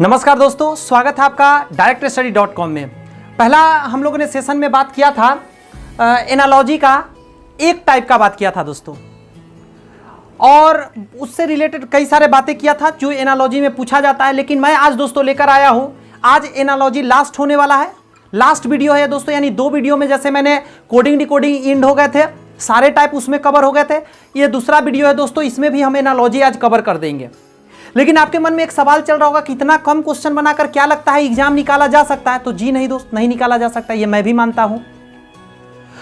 नमस्कार दोस्तों, स्वागत है आपका directstudy.com में। पहला हम लोगों ने सेशन में बात किया था एनालॉजी का, एक टाइप का बात किया था दोस्तों, और उससे रिलेटेड कई सारे बातें किया था जो एनालॉजी में पूछा जाता है। लेकिन मैं आज दोस्तों लेकर आया हूं, आज एनालॉजी लास्ट होने वाला है, लास्ट वीडियो है दोस्तों। यानी दो वीडियो में जैसे मैंने कोडिंग डिकोडिंग इंड हो गए थे, सारे टाइप उसमें कवर हो गए थे, ये दूसरा वीडियो है दोस्तों, इसमें भी हम एनालॉजी आज कवर कर देंगे। लेकिन आपके मन में एक सवाल चल रहा होगा कि इतना कम क्वेश्चन बनाकर क्या लगता है एग्जाम निकाला जा सकता है? तो जी नहीं दोस्त, नहीं निकाला जा सकता, ये मैं भी मानता हूं।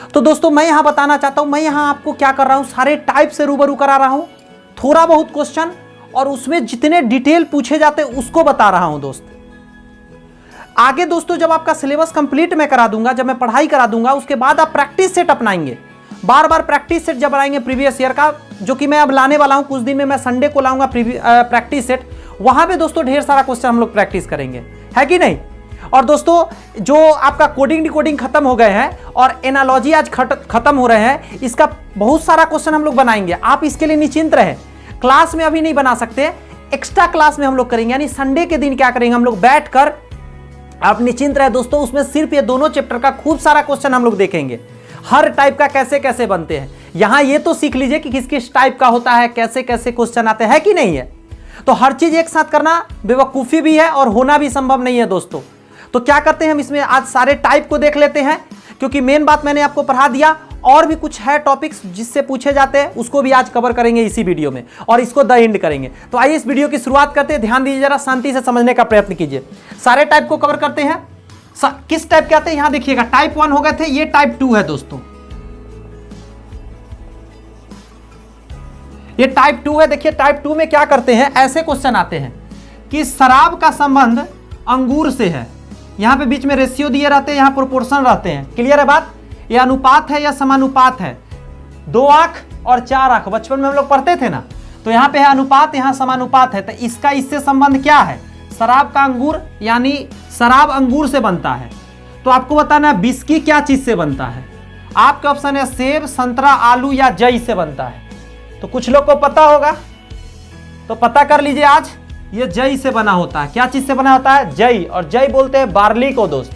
तो दोस्तों मैं यहां बताना चाहता हूं, मैं यहां आपको क्या कर रहा हूं, सारे टाइप से रूबरू करा रहा हूं, थोड़ा बहुत क्वेश्चन और उसमें जितने डिटेल पूछे जाते हैं उसको बता रहा हूं दोस्त। आगे दोस्तों जब आपका सिलेबस कंप्लीट मैं करा दूंगा, जब मैं पढ़ाई करा दूंगा, उसके बाद आप प्रैक्टिस सेट अपनाएंगे। बार बार प्रैक्टिस सेट जब बनाएंगे प्रीवियस ईयर का, जो कि मैं अब लाने वाला हूं कुछ दिन में, मैं संडे को लाऊंगा प्रैक्टिस सेट, वहां पे दोस्तों ढेर सारा क्वेश्चन हम लोग प्रैक्टिस करेंगे, है कि नहीं। और दोस्तों जो आपका कोडिंग डिकोडिंग खत्म हो गए हैं और एनालॉजी आज खत्म हो रहे हैं, इसका बहुत सारा क्वेश्चन हम लोग बनाएंगे। आप इसके लिए निश्चिंत रहें, क्लास में अभी नहीं बना सकते, एक्स्ट्रा क्लास में हम लोग करेंगे। यानी संडे के दिन क्या करेंगे, हम लोग बैठ कर, आप निश्चिंत रहे दोस्तों, उसमें सिर्फ ये दोनों चैप्टर का खूब सारा क्वेश्चन हम लोग देखेंगे, हर टाइप का कैसे कैसे बनते हैं। यहां ये तो सीख लीजिए कि किस किस टाइप का होता है, कैसे कैसे क्वेश्चन आते हैं, कि नहीं है। तो हर चीज एक साथ करना बेवकूफी भी है और होना भी संभव नहीं है दोस्तों। तो क्या करते हैं, हम इसमें आज सारे टाइप को देख लेते हैं, क्योंकि मेन बात मैंने आपको पढ़ा दिया। और भी कुछ है टॉपिक्स जिससे पूछे जाते हैं, उसको भी आज कवर करेंगे इसी वीडियो में, और इसको द एंड करेंगे। तो आइए इस वीडियो की शुरुआत करते हैं। ध्यान दीजिए, जरा शांति से समझने का प्रयत्न कीजिए। सारे टाइप को कवर करते हैं। किस टाइप के आते हैं यहां देखिएगा, टाइप 1 हो गए थे, ये टाइप 2 है दोस्तों, ये टाइप 2 है। देखिए टाइप 2 में क्या करते हैं, ऐसे क्वेश्चन आते हैं कि शराब का संबंध अंगूर से है। यहां पे बीच में रेशियो दिए रहते हैं, यहां प्रोपोर्शन रहते हैं। क्लियर है बात, ये अनुपात है या समानुपात है, 2 आंख और 4 आंख, बचपन में हम लोग पढ़ते थे ना। तो यहां पे है अनुपात, यहां समानुपात है। तो इसका इससे संबंध क्या है, शराब का अंगूर, यानी शराब अंगूर से बनता है। तो आपको बताना है विस्की क्या चीज से बनता है। आपका ऑप्शन है सेब, संतरा, आलू या जई से बनता है। तो कुछ लोग को पता होगा, तो पता कर लीजिए आज, ये जई से बना होता है। क्या चीज से बना होता है, जई। और जई बोलते हैं बार्ली को दोस्त।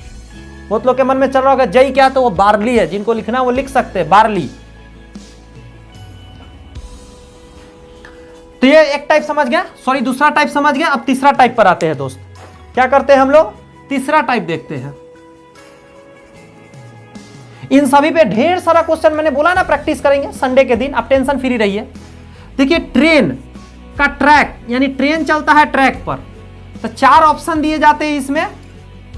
बहुत लोग के मन में चल रहा होगा जई क्या, तो वो बार्ली है। जिनको लिखना वो लिख सकते हैं, बार्ली। तो ये एक टाइप समझ गया, सॉरी दूसरा टाइप समझ गया। अब तीसरा टाइप पर आते हैं दोस्त। क्या करते हैं हम लोग, तीसरा टाइप देखते हैं। इन सभी पे ढेर सारा क्वेश्चन मैंने बोला ना प्रैक्टिस करेंगे संडे के दिन, आप टेंशन फ्री रहिए। देखिए ट्रेन का ट्रैक, यानी ट्रेन चलता है ट्रैक पर, तो 4 ऑप्शन दिए जाते हैं इसमें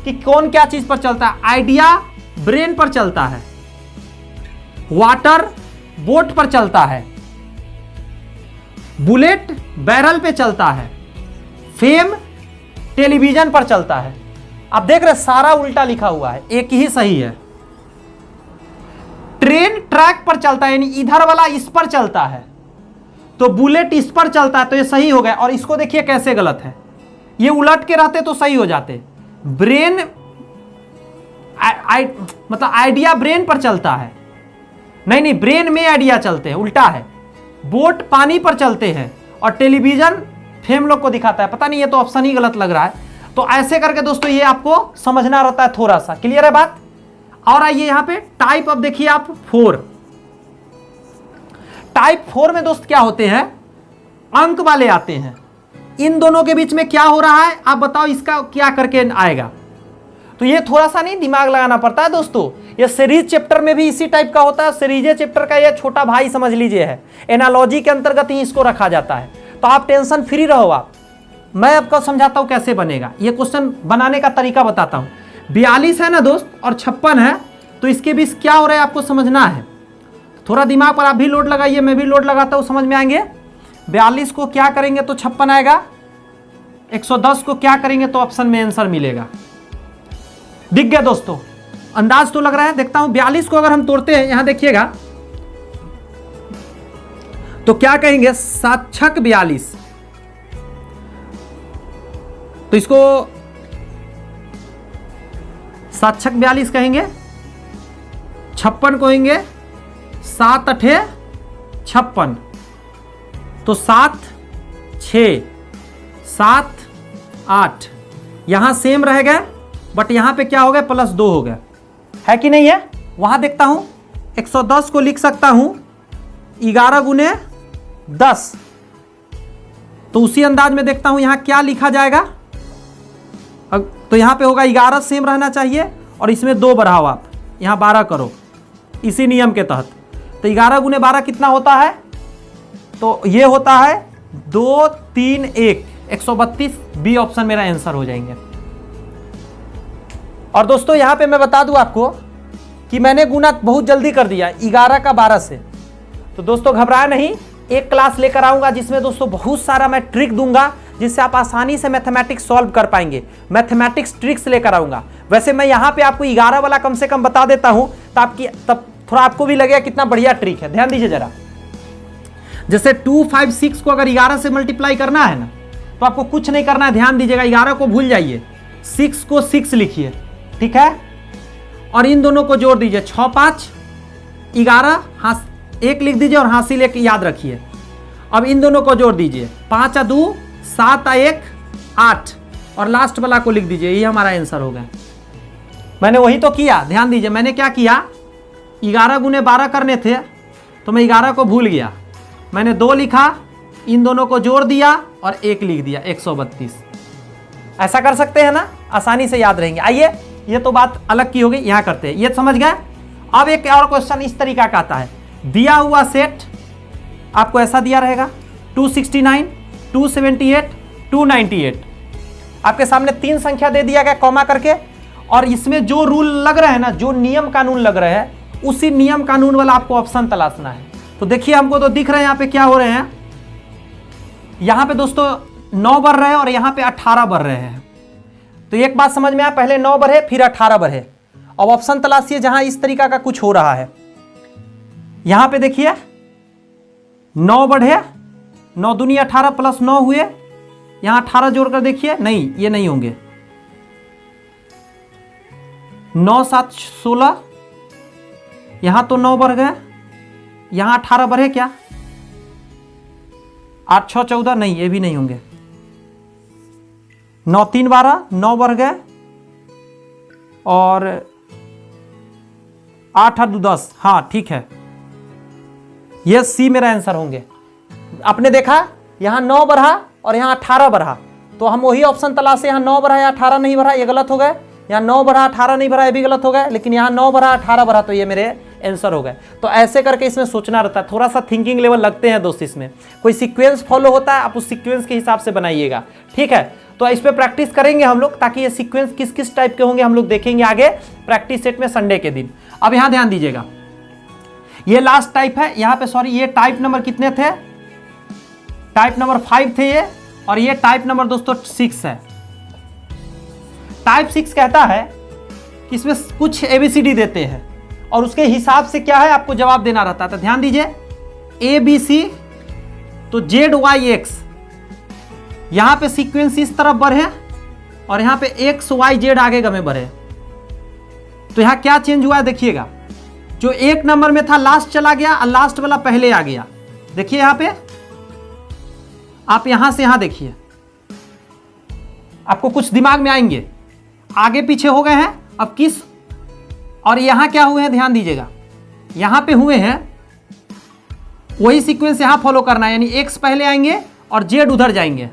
कि कौन क्या चीज पर चलता है। आइडिया ब्रेन पर चलता है, वाटर बोट पर चलता है, बुलेट बैरल पे चलता है, फेम टेलीविजन पर चलता है। आप देख रहे सारा उल्टा लिखा हुआ है, एक ही सही है। ट्रेन ट्रैक पर चलता है, यानी इधर वाला इस पर चलता है, तो बुलेट इस पर चलता है, तो ये सही हो गया। और इसको देखिए कैसे गलत है, ये उलट के रहते तो सही हो जाते। ब्रेन मतलब आइडिया ब्रेन पर चलता है, नहीं ब्रेन में आइडिया चलते हैं, उल्टा है। बोट पानी पर चलते हैं और टेलीविजन फेम लोग को दिखाता है। पता नहीं, ये तो ऑप्शन ही गलत लग रहा है। तो ऐसे करके दोस्तों ये आपको समझना रहता है थोड़ा सा। क्लियर है बात। और आइए यहां पे टाइप, अब देखिए आप 4। टाइप 4 में दोस्त क्या होते हैं, अंक वाले आते हैं। इन दोनों के बीच में क्या हो रहा है आप बताओ, इसका क्या करके आएगा। तो ये थोड़ा सा नहीं दिमाग लगाना पड़ता है दोस्तों। ये सीरीज चैप्टर में भी इसी टाइप का होता है, सीरीज चैप्टर का ये छोटा भाई समझ लीजिए है, एनालॉजी के अंतर्गत ही इसको रखा जाता है। तो आप टेंशन फ्री रहो। आप, मैं आपको समझाता हूं कैसे बनेगा। ये क्वेश्चन बनाने का तरीका बताता हूं। 42 है ना दोस्त और 56 है, तो इसके बीच क्या हो रहा है आपको समझना है। थोड़ा दिमाग पर आप भी लोड लगाइए, मैं भी लोड लगाता हूं, समझ में आएंगे। 42 को क्या करेंगे तो 56 आएगा, 110 को क्या करेंगे तो ऑप्शन में आंसर मिलेगा। दिख गया दोस्तों, अंदाज तो लग रहा है। देखता हूं 42 को अगर हम तोड़ते हैं, यहां देखिएगा तो क्या कहेंगे, 7 छक 42, तो इसको 7 छक 42 कहेंगे। 56 को कहेंगे 7 अठे 56, तो 7 6 7 8 यहाँ सेम रह गए, बट यहाँ पे क्या हो गया, +2 हो गया, है कि नहीं है। वहाँ देखता हूँ 110 को लिख सकता हूँ 11 गुने 10, तो उसी अंदाज में देखता हूँ यहाँ क्या लिखा जाएगा। तो यहाँ पे होगा 11 सेम रहना चाहिए और इसमें 2 बढ़ाओ आप, यहाँ 12 करो इसी नियम के तहत। तो 11 गुने 12 कितना होता है, तो ये होता है 2 3 1 132। बी ऑप्शन मेरा आंसर हो जाएंगे। और दोस्तों यहाँ पे मैं बता दूं आपको कि मैंने गुना बहुत जल्दी कर दिया 11 का 12 से। तो दोस्तों घबराए नहीं, एक क्लास लेकर आऊंगा जिसमें दोस्तों बहुत सारा मैं ट्रिक दूंगा जिससे आप आसानी से मैथमेटिक्स सॉल्व कर पाएंगे। मैथमेटिक्स ट्रिक्स लेकर आऊंगा। वैसे मैं यहाँ पे आपको 11 वाला कम से कम बता देता हूँ, तब थोड़ा आपको भी लगेगा कितना बढ़िया ट्रिक है। ध्यान दीजिए जरा, जैसे 256 को अगर 11 से मल्टीप्लाई करना है ना, तो आपको कुछ नहीं करना है। ध्यान दीजिएगा, 11 को भूल जाइए, 6 को 6 लिखिए, ठीक है, और इन दोनों को जोड़ दीजिए, 6 5 11, हाँ 1 लिख दीजिए और हासिल 1 याद रखिए। अब इन दोनों को जोड़ दीजिए, 5 2 7 1 8, और लास्ट वाला को लिख दीजिए, ये हमारा आंसर हो गया। मैंने वही तो किया, ध्यान दीजिए मैंने क्या किया, 11 गुने 12 करने थे तो मैं 11 को भूल गया, मैंने 2 लिखा, इन दोनों को जोड़ दिया और 1 लिख दिया, 132। ऐसा कर सकते हैं ना, आसानी से याद रहेंगे। आइए, ये तो बात अलग की हो गई, यहां करते हैं, ये समझ गए। अब एक और क्वेश्चन इस तरीका का आता है, दिया हुआ सेट आपको ऐसा दिया रहेगा 269 278 298, आपके सामने 3 संख्या दे दिया गया कॉमा करके, और इसमें जो रूल लग रहे हैं ना, जो नियम कानून लग रहे हैं, उसी नियम कानून वाला आपको ऑप्शन तलाशना है। तो देखिए हमको तो दिख रहे हैं यहाँ पे क्या हो रहे हैं, यहाँ पे दोस्तों 9 बढ़ रहे हैं और यहाँ पे 18 बढ़ रहे हैं। तो एक बात समझ में आया, पहले 9 बढ़े फिर 18 बढ़े। अब ऑप्शन तलाशिए जहां इस तरीका का कुछ हो रहा है। यहां पे देखिए 9 बढ़े, 9 दूनी 18 प्लस 9 हुए, यहां 18 जोड़कर देखिए, नहीं ये नहीं होंगे, 9 7 16, यहां तो 9 बढ़ गए, यहां 18 बढ़े क्या, 8 6 14, नहीं ये भी नहीं होंगे, 9 3 12, 9 बढ़ गए, और 8 8 10, हाँ ठीक है, ये सी मेरा आंसर होंगे। आपने देखा यहां 9 बढ़ा और यहां 18 बढ़ा, तो हम वही ऑप्शन तलाशे, यहां 9 बढ़ा या 18 नहीं बढ़ा, ये गलत हो गए, यहां 9 बढ़ा 18 नहीं बढ़ा, ये भी गलत हो गए, लेकिन यहां 9 बढ़ा 18 बढ़ा, तो ये मेरे आंसर हो गए। तो ऐसे करके इसमें सोचना रहता है, थोड़ा सा थिंकिंग लेवल लगते हैं दोस्त, इसमें कोई सीक्वेंस फॉलो होता है, आप उस सीक्वेंस के हिसाब से बनाइएगा, ठीक है। तो इस पे प्रैक्टिस करेंगे हम लोग, ताकि ये सीक्वेंस किस किस टाइप के होंगे हम लोग देखेंगे आगे प्रैक्टिस सेट में संडे के दिन। अब यहां ध्यान दीजिएगा, ये लास्ट टाइप है, यहां पे सॉरी ये टाइप नंबर कितने थे, टाइप नंबर 5 थे ये, और ये टाइप नंबर दोस्तों 6 है। टाइप 6 कहता है कि इसमें कुछ ABCD देते हैं और उसके हिसाब से क्या है आपको जवाब देना रहता है। तो ध्यान दीजिए, ABC तो ZYX, यहां पे सीक्वेंस इस तरफ बढ़े और यहां पे XYZ आगे गमे बढ़े। तो यहां क्या चेंज हुआ है देखिएगा, जो 1 नंबर में था लास्ट चला गया और लास्ट वाला पहले आ गया। देखिए यहां पे आप यहां से यहां देखिए, आपको कुछ दिमाग में आएंगे, आगे पीछे हो गए हैं अब किस, और यहां क्या हुए हैं ध्यान दीजिएगा, यहां पे हुए हैं, वही सीक्वेंस यहां फॉलो करना है, यानी X पहले आएंगे और Z उधर जाएंगे।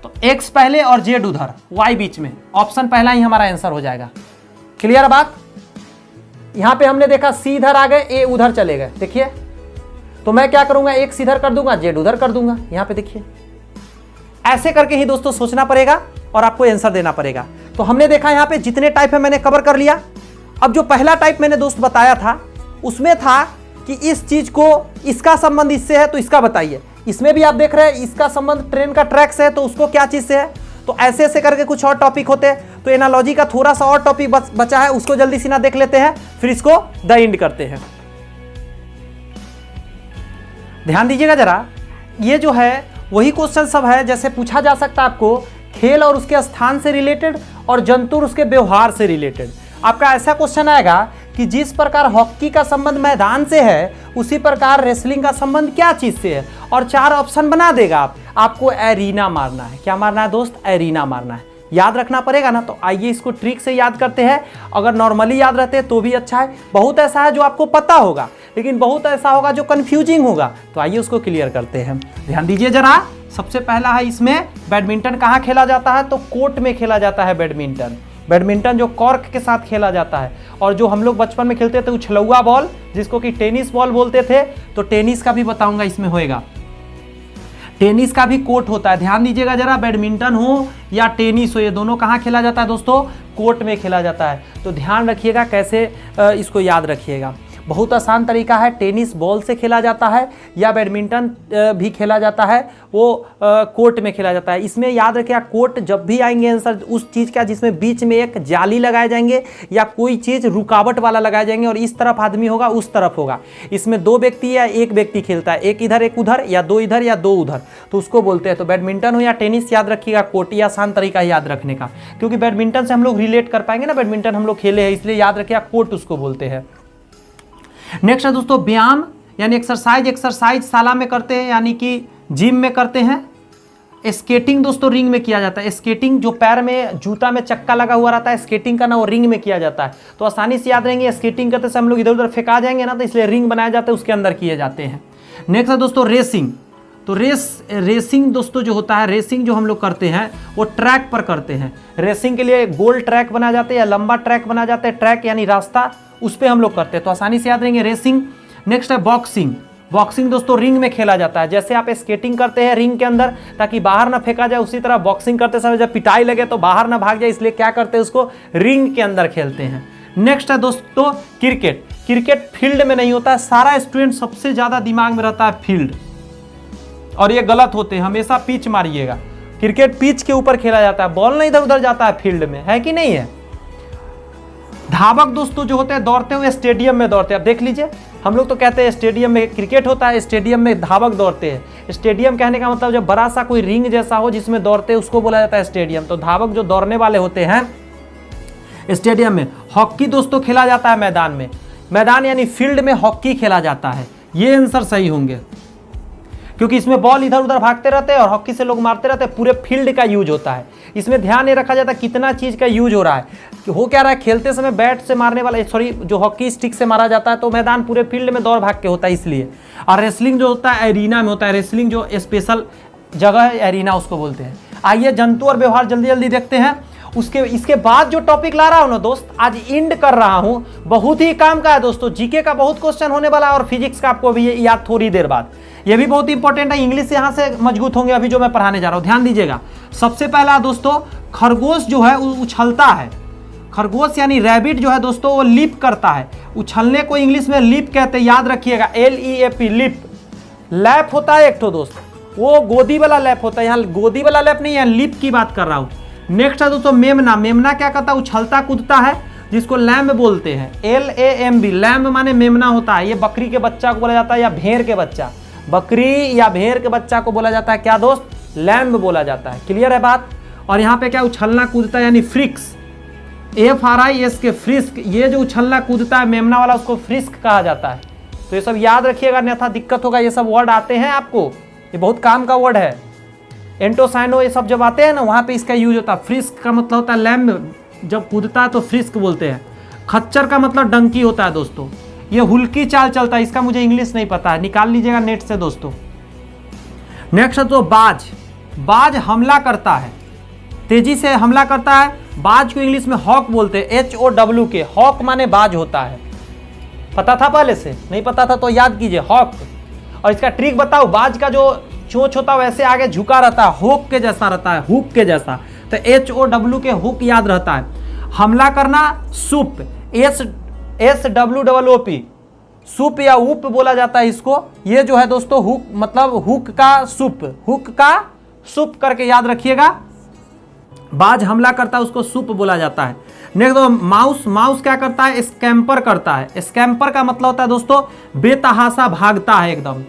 तो X पहले और Z उधर, Y बीच में, ऑप्शन पहला ही हमारा आंसर हो जाएगा। क्लियर बात। यहां पे हमने देखा C इधर आ गए, A उधर चले गए, देखिए। तो मैं क्या करूंगा, X इधर कर दूंगा, Z उधर कर दूंगा, यहां पे देखिए। ऐसे करके ही दोस्तों सोचना पड़ेगा और आपको आंसर देना पड़ेगा। तो हमने देखा यहां पे जितने टाइप है मैंने कवर कर लिया। अब जो पहला टाइप मैंने दोस्त बताया था, उसमें था कि इस चीज को, इसका संबंध इससे है तो इसका बताइए। इसमें भी आप देख रहे हैं इसका संबंध ट्रेन का ट्रैक से है, तो उसको क्या चीज से है। तो ऐसे ऐसे करके कुछ और टॉपिक होते। तो एनालॉजी का थोड़ा सा और टॉपिक बचा है, उसको जल्दी से ना देख लेते हैं, फिर इसको द एंड करते हैं। ध्यान दीजिएगा जरा, ये जो है वही क्वेश्चन सब है जैसे पूछा जा सकता है आपको, खेल और उसके स्थान से रिलेटेड और जंतु और उसके व्यवहार से रिलेटेड। आपका ऐसा क्वेश्चन आएगा कि जिस प्रकार हॉकी का संबंध मैदान से है, उसी प्रकार रेसलिंग का संबंध क्या चीज से है, और 4 ऑप्शन बना देगा। आपको एरीना मारना है। क्या मारना है दोस्त, एरीना मारना है। याद रखना पड़ेगा ना। तो आइए इसको ट्रिक से याद करते हैं। अगर नॉर्मली याद रहते हैं तो भी अच्छा है, बहुत ऐसा है जो आपको पता होगा लेकिन बहुत ऐसा होगा जो कन्फ्यूजिंग होगा। तो आइए उसको क्लियर करते हैं। ध्यान दीजिए जरा। सबसे पहला है इसमें बैडमिंटन कहाँ खेला जाता है, तो कोर्ट में खेला जाता है बैडमिंटन। बैडमिंटन जो कॉर्क के साथ खेला जाता है, और जो हम लोग बचपन में खेलते थे उछलौआ बॉल जिसको कि टेनिस बॉल बोलते थे, तो टेनिस का भी बताऊंगा इसमें होएगा। टेनिस का भी कोर्ट होता है। ध्यान दीजिएगा जरा, बैडमिंटन हो या टेनिस हो, ये दोनों कहाँ खेला जाता है दोस्तों, कोर्ट में खेला जाता है। तो ध्यान रखिएगा कैसे इसको याद रखिएगा। बहुत आसान तरीका है, टेनिस बॉल से खेला जाता है या बैडमिंटन भी खेला जाता है, वो कोर्ट में खेला जाता है। इसमें याद रखिएगा कोर्ट जब भी आएंगे आंसर उस चीज़ का जिसमें बीच में एक जाली लगाए जाएंगे या कोई चीज़ रुकावट वाला लगाए जाएंगे और इस तरफ आदमी होगा उस तरफ होगा। इसमें दो व्यक्ति या एक व्यक्ति खेलता है, एक इधर एक उधर या दो इधर या दो उधर, तो उसको बोलते हैं। तो बैडमिंटन हो या टेनिस याद रखिएगा, कोर्ट। ये आसान तरीका है याद रखने का, क्योंकि बैडमिंटन से हम लोग रिलेट कर पाएंगे ना, बैडमिंटन हम लोग खेले हैं इसलिए याद रखिएगा कोर्ट उसको बोलते हैं। नेक्स्ट है दोस्तों व्यायाम यानी एक्सरसाइज शाला में करते हैं यानी कि जिम में करते हैं। स्केटिंग दोस्तों रिंग में किया जाता है। स्केटिंग जो पैर में जूता में चक्का लगा हुआ रहता है, स्केटिंग का ना वो रिंग में किया जाता है। तो आसानी से याद रहेंगे, स्केटिंग करते से हम लोग इधर उधर फेंका जाएंगे ना, तो इसलिए रिंग बनाया जाता है, उसके अंदर किए जाते हैं। नेक्स्ट है दोस्तों रेसिंग। तो रेसिंग दोस्तों जो होता है, रेसिंग जो हम लोग करते हैं वो ट्रैक पर करते हैं। रेसिंग के लिए गोल ट्रैक बनाया जाता है या लंबा ट्रैक बनाया जाता है, ट्रैक यानी रास्ता, उस पर हम लोग करते हैं। तो आसानी से याद रहेंगे रेसिंग। नेक्स्ट है बॉक्सिंग। बॉक्सिंग दोस्तों रिंग में खेला जाता है। जैसे आप स्केटिंग करते हैं रिंग के अंदर ताकि बाहर ना फेंका जाए, उसी तरह बॉक्सिंग करते समय जब पिटाई लगे तो बाहर ना भाग जाए, इसलिए क्या करते हैं उसको रिंग के अंदर खेलते हैं। नेक्स्ट है दोस्तों क्रिकेट। क्रिकेट फील्ड में नहीं होता है। सारा स्टूडेंट सबसे ज़्यादा दिमाग में रहता है फील्ड, और ये गलत होते हैं। हमेशा पिच मारिएगा। क्रिकेट पिच के ऊपर खेला जाता है, बॉल नहीं इधर उधर जाता है फील्ड में, है कि नहीं है। धावक दोस्तों जो होते हैं दौड़ते हुए स्टेडियम में दौड़ते हैं। अब देख लीजिए, हम लोग तो कहते हैं स्टेडियम में क्रिकेट होता है, स्टेडियम में धावक दौड़ते हैं। स्टेडियम कहने का मतलब जब बड़ा सा कोई रिंग जैसा हो जिसमें दौड़ते हैं उसको बोला जाता है स्टेडियम। तो धावक जो दौड़ने वाले होते हैं स्टेडियम में। हॉकी दोस्तों खेला जाता है मैदान में। मैदान यानी फील्ड में हॉकी खेला जाता है। ये आंसर सही होंगे, क्योंकि इसमें बॉल इधर उधर भागते रहते हैं और हॉकी से लोग मारते रहते हैं। पूरे फील्ड का यूज होता है। इसमें ध्यान नहीं रखा जाता कितना चीज़ का यूज हो रहा है। हो क्या रहा है, खेलते समय बैट से मारने वाला जो हॉकी स्टिक से मारा जाता है, तो मैदान पूरे फील्ड में दौड़ भाग के होता है इसलिए। और रेसलिंग जो होता है एरिना में होता है। रेसलिंग जो स्पेशल जगह है एरिना उसको बोलते हैं। आइए जंतु और व्यवहार जल्दी जल्दी देखते हैं। इसके बाद जो टॉपिक ला रहा हूं ना दोस्त, आज इंड कर रहा हूं, बहुत ही काम का है दोस्तों। जीके का बहुत क्वेश्चन होने वाला है और फिजिक्स का आपको भी याद थोड़ी देर बाद। ये भी बहुत इंपॉर्टेंट है। इंग्लिश यहां से मजबूत होंगे अभी जो मैं पढ़ाने जा रहा हूं, ध्यान दीजिएगा। सबसे पहला दोस्तों खरगोश जो है उछलता है। खरगोश यानी रैबिट जो है दोस्तों वो लीप करता है। उछलने को इंग्लिश में लीप कहते हैं, याद रखिएगा, LEAP लीप। लैप होता है एक तो दोस्त, वो गोदी वाला लैप होता है। यहाँ गोदी वाला लैप नहीं है, लीप की बात कर रहा हूँ। नेक्स्ट है दोस्तों मेमना। मेमना क्या करता है, उछलता कूदता है, जिसको लैम्ब बोलते हैं, LAMB। लैम्ब माने मेमना होता है। ये बकरी के बच्चा को बोला जाता है या भेड़ के बच्चा। बकरी या भेड़ के बच्चा को बोला जाता है क्या दोस्त, लैम्ब बोला जाता है। क्लियर है बात। और यहाँ पे क्या उछलना कूदता है यानी फ्रिक्स, FRISK के फ्रिस्क। ये जो उछलना कूदता है मेमना वाला उसको फ्रिस्क कहा जाता है। तो ये सब याद रखिएगा, अन्यथा दिक्कत होगा। ये सब वर्ड आते हैं आपको, ये बहुत काम का वर्ड है। एंटोसाइनो ये सब जब आते हैं ना वहाँ पे इसका यूज होता है। फ्रिस्क का मतलब होता है लैम्ब, जब कूदता है तो फ्रिस्क बोलते हैं। खच्चर का मतलब डंकी होता है दोस्तों। ये हुल्की चाल चलता है, इसका मुझे इंग्लिश नहीं पता है, निकाल लीजिएगा नेट से दोस्तों। नेक्स्ट है तो बाज। बाज हमला करता है, तेजी से हमला करता है। बाज को इंग्लिश में हॉक बोलते हैं, HOWK। हॉक माने बाज होता है। पता था पहले से, नहीं पता था तो याद कीजिए, हॉक। और इसका ट्रिक बताओ, बाज का जो चोंच होता है वैसे आगे झुका रहता है, हुक के जैसा रहता है, हुक के जैसा। तो HOWK हुक याद रहता है। हमला करना सूप, SWOOP, सूप या ऊप बोला जाता है इसको। ये जो है दोस्तों हुक मतलब हुक का सूप, हुक का सूप करके याद रखिएगा। बाज हमला करता है उसको सूप बोला जाता है। नेक्स्ट तो माउस। माउस क्या करता है, स्कैम्पर करता है। स्कैम्पर का मतलब होता है दोस्तों बेतहासा भागता है, एकदम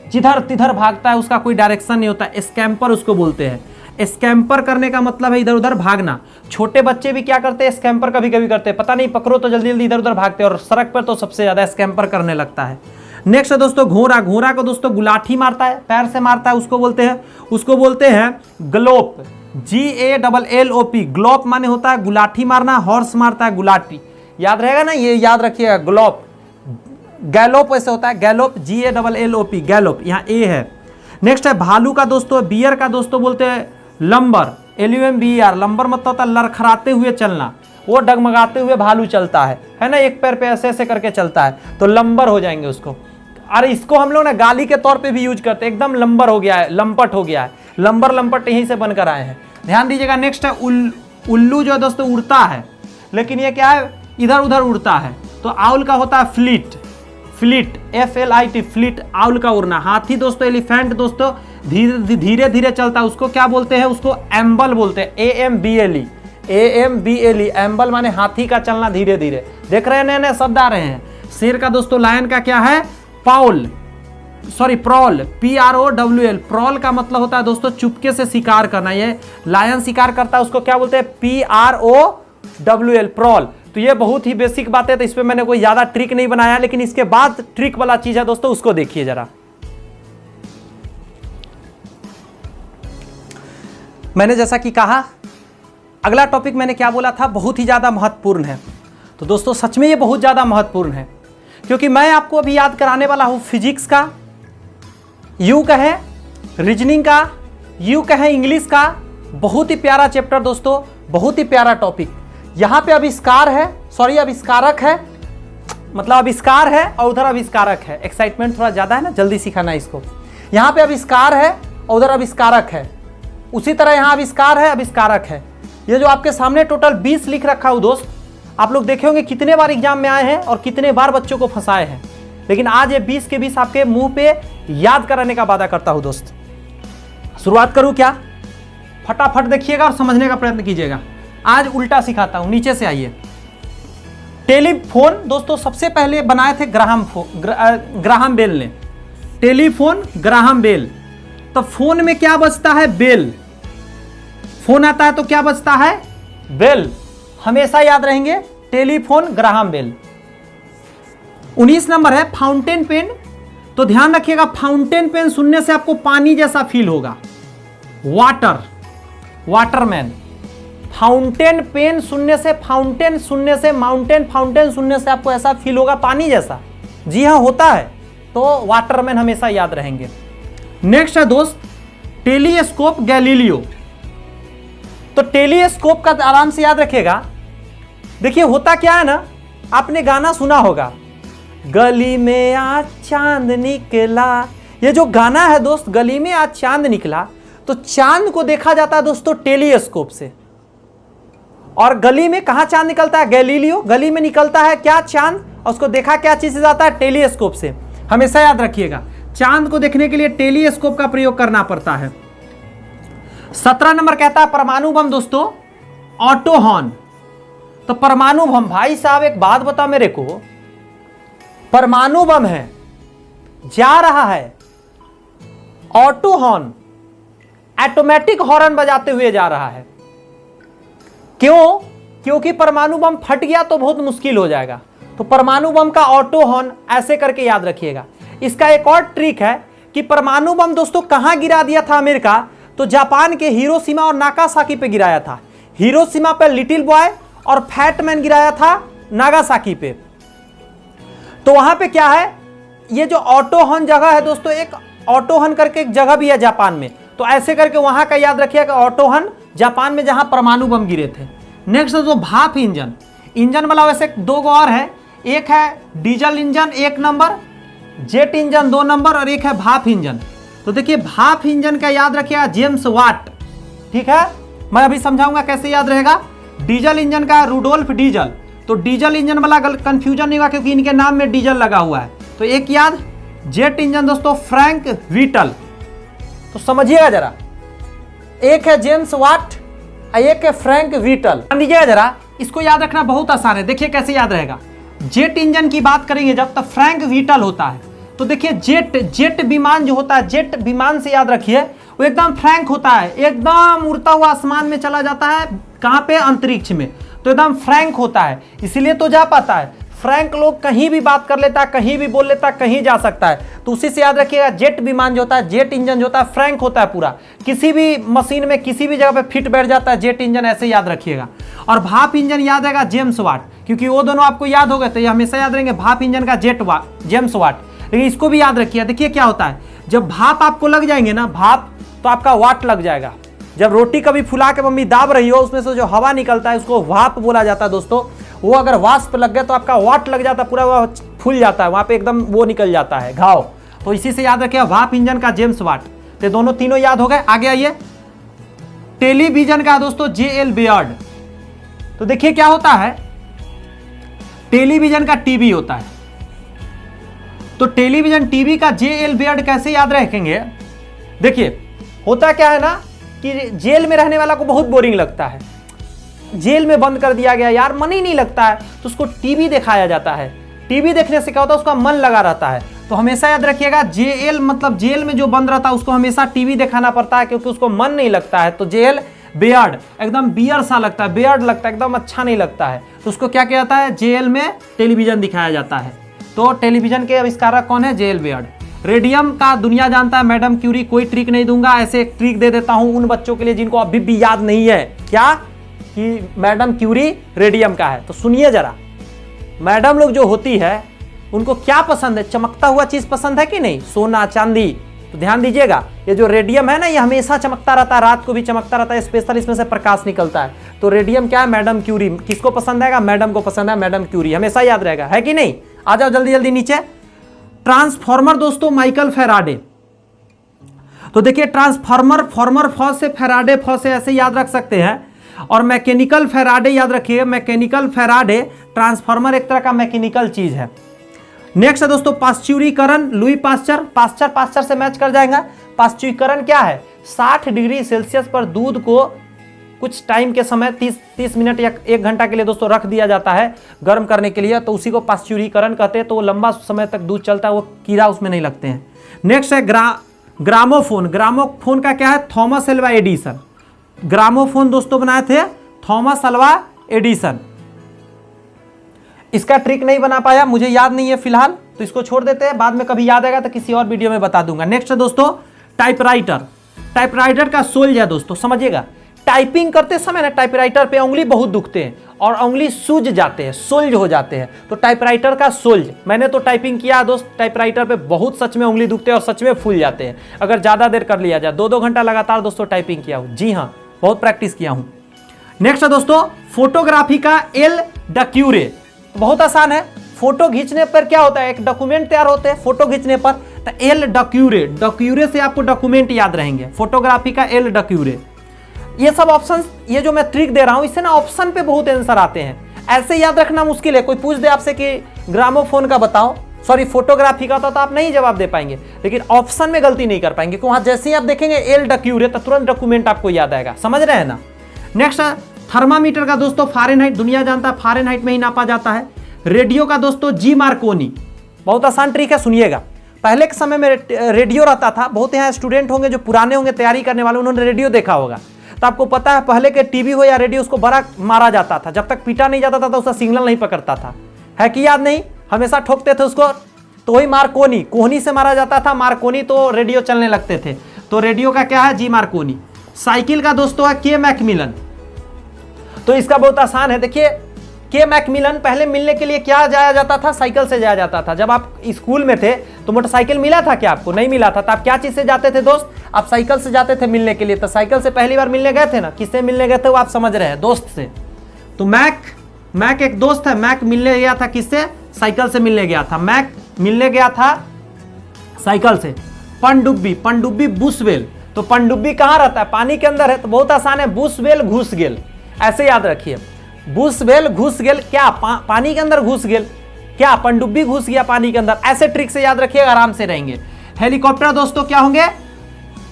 जिधर तिधर भागता है, उसका कोई डायरेक्शन नहीं होता। स्कैम्पर उसको बोलते हैं। स्कैम्पर करने का मतलब है इधर उधर भागना। छोटे बच्चे भी क्या करते हैं, स्कैम्पर कभी कभी करते हैं, पता नहीं पकड़ो तो जल्दी जल्दी इधर उधर भागते हैं, और सड़क पर तो सबसे ज्यादा स्कैम्पर करने लगता है। नेक्स्ट है दोस्तों घोड़ा। घोड़ा को दोस्तों गुलाठी मारता है, पैर से मारता है, उसको बोलते हैं गलोप। GALLOP, ग्लोप माने होता है गुलाठी मारना, हॉर्स मारता है गुलाटी, याद रहेगा ना, ये याद रखिएगा ग्लोप। गैलोप वैसे होता है गैलोप, GALLOP गैलोप, यहाँ ए है। नेक्स्ट है भालू का दोस्तों, बियर का दोस्तों बोलते हैं लंबर, LUMBER, लंबर मतलब होता है लड़खड़ाते हुए चलना, वो डगमगाते हुए भालू चलता है ना, एक पैर पे ऐसे ऐसे करके चलता है, तो लंबर हो जाएंगे उसको। अरे इसको हम लोग ना गाली के तौर पे भी यूज करते हैं, एकदम लंबर हो गया है, लंपट हो गया है, लंबर लंपट यहीं से बनकर आए हैं, ध्यान दीजिएगा। नेक्स्ट है उल्लू जो है दोस्तों उड़ता है, लेकिन ये क्या है, इधर उधर उड़ता है, तो आउल का होता है fleet, fleet FLIT, fleet owl का उड़ना। हाथी दोस्तों, एलिफेंट दोस्तों धीरे धीरे चलता है, उसको क्या बोलते हैं, उसको एम्बल बोलते हैं, AMBLE, एम्बल माने हाथी का चलना धीरे धीरे। देख रहे हैं नए नए शब्द आ रहे हैं। शेर का दोस्तों, लायन का क्या है, प्रॉल, PROWL, प्रॉल का मतलब होता है दोस्तों चुपके से शिकार करना, ये लायन शिकार करता है उसको क्या बोलते हैं, PROWL, प्रॉल। तो ये बहुत ही बेसिक बात है, तो इस पे मैंने कोई ज्यादा ट्रिक नहीं बनाया, लेकिन इसके बाद ट्रिक वाला चीज है दोस्तों, उसको देखिए जरा। मैंने जैसा कि कहा, अगला टॉपिक मैंने क्या बोला था, बहुत ही ज्यादा महत्वपूर्ण है। तो दोस्तों सच में ये बहुत ज्यादा महत्वपूर्ण है, क्योंकि मैं आपको अभी याद कराने वाला हूं फिजिक्स का, यू कहें रीजनिंग का, यू कहें इंग्लिश का, बहुत ही प्यारा चैप्टर दोस्तों, बहुत ही प्यारा टॉपिक। यहां पे आविष्कार है, सॉरी आविष्कारक है, मतलब आविष्कार है और उधर आविष्कारक है, एक्साइटमेंट थोड़ा ज्यादा है ना, जल्दी सिखाना इसको। यहां पे आविष्कार है और उधर आविष्कारक है, उसी तरह यहां आविष्कार है, आविष्कारक है। ये जो आपके सामने टोटल 20 लिख रखा हूं दोस्त, आप लोग देखे होंगे कितने बार एग्जाम में आए हैं और कितने बार बच्चों को फंसाए हैं, लेकिन आज ये 20 के 20 आपके मुंह पे याद कराने का वादा करता हूं दोस्त। शुरुआत करूं क्या, फटाफट देखिएगा और समझने का प्रयत्न कीजिएगा। आज उल्टा सिखाता हूं, नीचे से आइए। टेलीफोन दोस्तों सबसे पहले बनाए थे ग्राहम बेल ने, टेलीफोन ग्राहम बेल। तो फोन में क्या बजता है, बेल, फोन आता है तो क्या बजता है, बेल, हमेशा याद रहेंगे, टेलीफोन ग्राहम बेल। 19 नंबर है फाउंटेन पेन। तो ध्यान रखिएगा, फाउंटेन पेन सुनने से आपको पानी जैसा फील होगा, वाटर, वाटरमैन। फाउंटेन पेन सुनने से, फाउंटेन सुनने से, माउंटेन फाउंटेन सुनने से आपको ऐसा फील होगा पानी जैसा, जी हाँ होता है, तो वाटरमैन हमेशा याद रहेंगे। नेक्स्ट है दोस्त टेलीस्कोप गैलीलियो। तो टेलीस्कोप का आराम से याद रखिएगा। देखिए होता क्या है ना, आपने गाना सुना होगा, गली में आज चांद निकला, ये जो गाना है दोस्त, गली में आज चांद निकला, तो चांद को देखा जाता है दोस्तों टेलीस्कोप से। और गली में कहां चांद निकलता है, गैलीलियो, गली में निकलता है क्या, चांद, और उसको देखा क्या चीज से जाता है, टेलीस्कोप से। हमेशा याद रखिएगा, चांद को देखने के लिए टेलीस्कोप का प्रयोग करना पड़ता है। 17 नंबर कहता है परमाणु बम दोस्तों, ऑटो हॉर्न। तो परमाणु बम, भाई साहब एक बात बता मेरे को, परमाणु बम है, जा रहा है, ऑटो हॉर्न, ऑटोमेटिक हॉर्न बजाते हुए जा रहा है। क्यों? क्योंकि परमाणु बम फट गया तो बहुत मुश्किल हो जाएगा। तो परमाणु बम का ऑटो हॉर्न ऐसे करके याद रखिएगा। इसका एक और ट्रिक है कि परमाणु बम दोस्तों कहां गिरा दिया था अमेरिका, तो जापान के हिरोशिमा और नागासाकी पे गिराया था। हिरोशिमा पे लिटिल बॉय और फैट मैन गिराया था नागासाकी पे। तो वहां पे क्या है, ये जो ऑटो हॉर्न जगह है दोस्तों, एक ऑटो हॉर्न करके एक जगह भी है जापान में, तो ऐसे करके वहां का याद रखिएगा, ऑटो हॉर्न जापान में जहां परमाणु बम गिरे थे। नेक्स्ट है जो भाप इंजन, इंजन वाला वैसे 2 और है, एक है diesel engine 1 number, jet engine 2 number, और एक है भाप इंजन। तो देखिए भाप इंजन का याद रखिएगा जेम्स वाट, ठीक है, मैं अभी समझाऊंगा कैसे याद रहेगा। डीजल इंजन का रूडोल्फ डीजल, तो डीजल इंजन वाला कंफ्यूजन नहीं हुआ क्योंकि इनके नाम में डीजल लगा हुआ है। तो एक याद, जेट इंजन दोस्तों फ्रैंक व्हीटल। तो समझिएगा जरा, एक है जेम्स वाट, एक है फ्रैंक व्हीटल। लीजिएगा जरा, इसको याद रखना बहुत आसान है। देखिए कैसे याद रहेगा, जेट इंजन की बात करेंगे जब, तब फ्रैंक व्हीटल होता है। तो देखिए जेट विमान जो होता है, जेट विमान से याद रखिए, वो एकदम फ्रैंक होता है, एकदम उड़ता हुआ आसमान में चला जाता है, कहां पे, अंतरिक्ष में, तो एकदम फ्रैंक होता है, इसीलिए तो जा पाता है। फ्रैंक लोग कहीं भी बात कर लेता है, कहीं भी बोल लेता है, कहीं जा सकता है। तो उसी से याद रखिएगा, जेट विमान जो होता है, जेट इंजन जो होता है फ्रैंक होता है पूरा, किसी भी मशीन में किसी भी जगह पे फिट बैठ जाता है जेट इंजन, ऐसे याद रखिएगा। और भाप इंजन याद रहेगा जेम्स वाट, क्योंकि वो दोनों आपको याद हो गए तो ये हमेशा याद रहेंगे, भाप इंजन का जेम्स वाट। लेकिन इसको भी याद रखिए, देखिए क्या होता है, जब भाप आपको लग जाएंगे ना, भाप, तो आपका वाट लग जाएगा। जब रोटी कभी फुला के मम्मी दाब रही हो, उसमें से जो हवा निकलता है उसको भाप बोला जाता है दोस्तों। वो अगर वाष्प लग गया तो आपका वाट लग जाता है, पूरा वो फूल जाता है, वहां पे एकदम वो निकल जाता है घाव। तो इसी से याद रखिए, भाप इंजन का जेम्स वाट। तो दोनों तीनों याद हो गए। आगे आइए, टेलीविजन का दोस्तों जे.एल. बेयर्ड। तो देखिए क्या होता है, टेलीविजन का टीवी होता है, तो टेलीविजन टीवी का जे.एल. बेयर्ड कैसे याद रखेंगे। देखिए होता क्या है ना कि जेल में रहने वाला को बहुत बोरिंग लगता है, जेल में बंद कर दिया गया यार, मन ही नहीं लगता है, तो उसको टीवी दिखाया जाता है। टीवी देखने से क्या होता है, उसका मन लगा रहता है। तो हमेशा याद रखिएगा, जेएल मतलब जेल में जो बंद रहता है उसको हमेशा टीवी दिखाना पड़ता है, क्योंकि उसको मन नहीं लगता है। तो जेएल बेयर्ड, एकदम बियर सा लगता है, बेयर्ड लगता है, एकदम अच्छा नहीं लगता है, तो उसको क्या किया जाता है, जेएल में टेलीविजन दिखाया जाता है। तो टेलीविजन के आविष्कारक कौन है, जेएल बेयर्ड। रेडियम का दुनिया जानता है, मैडम क्यूरी। कोई ट्रिक नहीं दूंगा, ऐसे एक ट्रिक दे देता हूं उन बच्चों के लिए जिनको अभी भी याद नहीं है, क्या कि मैडम क्यूरी रेडियम का है। तो सुनिए जरा, मैडम लोग जो होती है उनको क्या पसंद है, चमकता हुआ चीज पसंद है कि नहीं, सोना चांदी। तो ध्यान दीजिएगा, ये जो रेडियम है ना, ये हमेशा चमकता रहता है, रात को भी चमकता रहता है, स्पेशल इसमें से प्रकाश निकलता है। तो रेडियम क्या है, मैडम क्यूरी। किसको पसंद आएगा, मैडम को पसंद है, मैडम क्यूरी, हमेशा याद रहेगा, है कि नहीं। आ जाओ जल्दी जल्दी नीचे। ट्रांसफॉर्मर दोस्तों, माइकल फैराडे। तो देखिए ट्रांसफॉर्मर, फॉर्मर फॉ से, फैराडे फॉ से, ऐसे याद रख सकते हैं। और मैकेनिकल फैराडे याद रखिए, मैकेनिकल फैराडे। ट्रांसफॉर्मर एक तरह का मैकेनिकल चीज है। नेक्स्ट है दोस्तों पाश्चुरीकरण, लुई पाश्चर। पाश्चर से मैच कर जाएगा। पाश्चुरीकरण क्या है, 60 डिग्री सेल्सियस पर दूध को कुछ टाइम के समय 30 मिनट या 1 घंटा के लिए दोस्तों रख दिया जाता है गर्म करने के लिए, तो उसी को पाश्चुरीकरण कहते हैं। तो वो लंबा समय तक दूध चलता है, वो कीड़ा उसमें नहीं लगते हैं। नेक्स्ट है ग्रामोफोन। ग्रामोफोन का क्या है, थॉमस एल्वा एडिसन। ग्रामोफोन दोस्तों बनाए थे थॉमस एल्वा एडिसन। इसका ट्रिक नहीं बना पाया, मुझे याद नहीं है फिलहाल, तो इसको छोड़ देते हैं, बाद में कभी याद आएगा तो किसी और वीडियो में बता दूंगा। नेक्स्ट है दोस्तों टाइपराइटर। टाइपराइटर का सोल्ज है दोस्तों, समझिएगा। टाइपिंग करते समय ना टाइपराइटर पे उंगली बहुत दुखते हैं और उंगली सूज जाते हैं, सोल्ज हो जाते हैं। तो टाइपराइटर का सोल्ज, मैंने तो टाइपिंग किया दोस्त, टाइपराइटर पे बहुत सच में उंगली दुखते हैं और सच में फूल जाते हैं अगर ज्यादा देर कर लिया जाए। 2-2 घंटा लगातार दोस्तों टाइपिंग किया हूं, जी हाँ, बहुत प्रैक्टिस किया हूं। नेक्स्ट है दोस्तों फोटोग्राफी का एल डक्यूरे। बहुत आसान है, फोटो खींचने पर क्या होता है, एक डॉक्यूमेंट तैयार होते हैं फोटो खींचने पर, तो एल डक्यूरे। डक्यूरे से आपको डॉक्यूमेंट याद रहेंगे, फोटोग्राफी का एल डक्यूरे। ये सब ऑप्शन, ये जो मैं ट्रिक दे रहा हूं, इससे ना ऑप्शन पे बहुत आंसर आते हैं, ऐसे याद रखना मुश्किल है। कोई पूछ दे आपसे कि ग्रामोफोन का बताओ, सॉरी फोटोग्राफी का, तो आप नहीं जवाब दे पाएंगे, लेकिन ऑप्शन में गलती नहीं कर पाएंगे, क्योंकि वहां जैसे ही आप देखेंगे एल डक्यूरे तो तुरंत डॉक्यूमेंट आपको याद आएगा, समझ रहे हैं ना। नेक्स्ट है थर्मामीटर का दोस्तों फारेनहाइट। दुनिया जानता है फारेनहाइट में ही नापा जाता है। रेडियो का दोस्तों जी मार्कोनी। बहुत आसान ट्रिक है, सुनिएगा। पहले के समय में रेडियो रहता था, बहुत यहाँ स्टूडेंट होंगे जो पुराने होंगे, तैयारी करने वाले, उन्होंने रेडियो देखा होगा। तो आपको पता है पहले के टीवी हो या रेडियो, उसको बड़ा मारा जाता था, जब तक पीटा नहीं जाता था तो उसका सिग्नल नहीं पकड़ता था, है कि याद नहीं, हमेशा ठोकते थे उसको। तो वही मार्कोनी, कोहनी से मारा जाता था, मार्कोनी तो रेडियो चलने लगते थे। तो रेडियो का क्या है, जी मार्कोनी। साइकिल का दोस्तों है के मैकमिलन। तो इसका बहुत आसान है, देखिए के मैकमिलन, पहले मिलने के लिए क्या जाया जाता था, साइकिल से जाया जाता था। जब आप स्कूल में थे तो मोटरसाइकिल मिला था क्या आपको, नहीं मिला था, तो आप क्या चीज से जाते थे दोस्त, आप साइकिल से जाते थे मिलने के लिए। तो साइकिल से पहली बार मिलने गए थे ना, किससे मिलने गए थे वो आप समझ रहे हैं, दोस्त से। तो मैक एक दोस्त है, मैक मिलने गया था किससे, साइकिल से मिलने गया था। मैक मिलने गया था साइकिल से। पनडुब्बी बुशवेल। तो पनडुब्बी कहाँ रहता है, पानी के अंदर है, तो बहुत आसान है, बुशवेल घुस गेल, ऐसे याद रखिए। बुशवेल घुस गेल, क्या पानी के अंदर घुस गेल, क्या पनडुब्बी घुस गया पानी के अंदर, ऐसे ट्रिक से याद रखिएगा, आराम से रहेंगे। हेलीकॉप्टर दोस्तों क्या होंगे,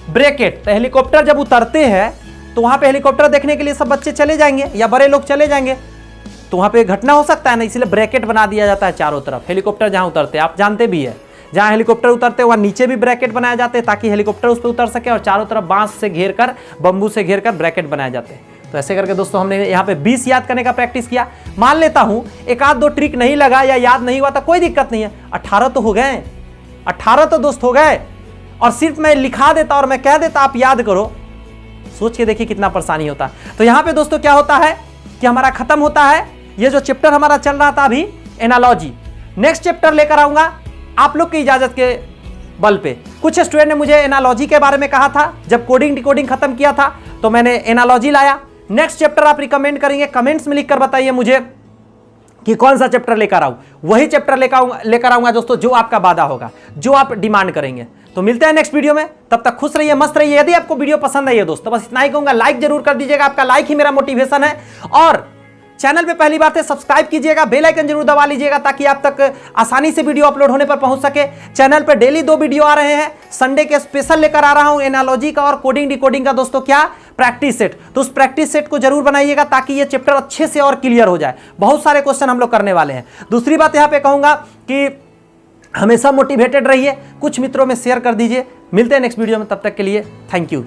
ब्रेकेट। तो हेलीकॉप्टर जब उतरते हैं तो वहां पे हेलीकॉप्टर देखने के लिए सब बच्चे चले जाएंगे या बड़े लोग चले जाएंगे, तो वहां पे घटना हो सकता है ना, इसलिए ब्रैकेट बना दिया जाता है चारों तरफ। हेलीकॉप्टर जहां उतरते हैं, आप जानते भी है, जहां हेलीकॉप्टर उतरते हैं वहां नीचे भी ब्रैकेट बनाए जाते हैं ताकि हेलीकॉप्टर उस पर उतर सके, और चारों तरफ बांस से घेर कर, बंबू से घेर कर ब्रैकेट बनाए जाते हैं। तो ऐसे करके दोस्तों हमने यहाँ पे 20 याद करने का प्रैक्टिस किया। मान लेता हूँ एक आध दो ट्रिक नहीं लगा या याद नहीं हुआ तो कोई दिक्कत नहीं है, 18 तो हो गए, 18 तो दोस्त हो गए। और सिर्फ मैं लिखा देता और मैं कह देता आप याद करो, सोच के देखिए कितना परेशानी होता। तो यहाँ पे दोस्तों क्या होता है कि हमारा खत्म होता है ये जो चैप्टर हमारा चल रहा था अभी एनालॉजी। नेक्स्ट चैप्टर लेकर आऊंगा आप लोग की इजाजत के बल पे। कुछ स्टूडेंट ने मुझे एनालॉजी के बारे में कहा था, जब कोडिंग डिकोडिंग खत्म किया था तो मैंने एनालॉजी लाया। नेक्स्ट चैप्टर आप रिकमेंड करेंगे, कमेंट्स में लिखकर बताइए मुझे कि कौन सा चैप्टर लेकर आऊं। वही चैप्टर लेकर आऊंगा दोस्तों जो आपका वादा होगा, जो आप डिमांड करेंगे। तो मिलते हैं नेक्स्ट वीडियो में, तब तक खुश रहिए, मस्त रहिए। यदि आपको वीडियो पसंद आई है दोस्तों, बस इतना ही कहूंगा, लाइक जरूर कर दीजिएगा, आपका लाइक ही मेरा मोटिवेशन है। और चैनल पे पहली बार से सब्सक्राइब कीजिएगा, बेल आइकन जरूर दबा लीजिएगा ताकि आप तक आसानी से वीडियो अपलोड होने पर पहुंच सके। चैनल पे डेली 2 वीडियो आ रहे हैं, संडे के स्पेशल लेकर आ रहा हूं एनालॉजी का और कोडिंग डिकोडिंग का दोस्तों क्या प्रैक्टिस सेट। तो उस प्रैक्टिस सेट को जरूर बनाइएगा ताकि ये चैप्टर अच्छे से और क्लियर हो जाए। बहुत सारे क्वेश्चन हम लोग करने वाले हैं। दूसरी बात यहाँ पे कहूंगा कि हमेशा मोटिवेटेड रहिए, कुछ मित्रों में शेयर कर दीजिए। मिलते हैं नेक्स्ट वीडियो में, तब तक के लिए थैंक यू।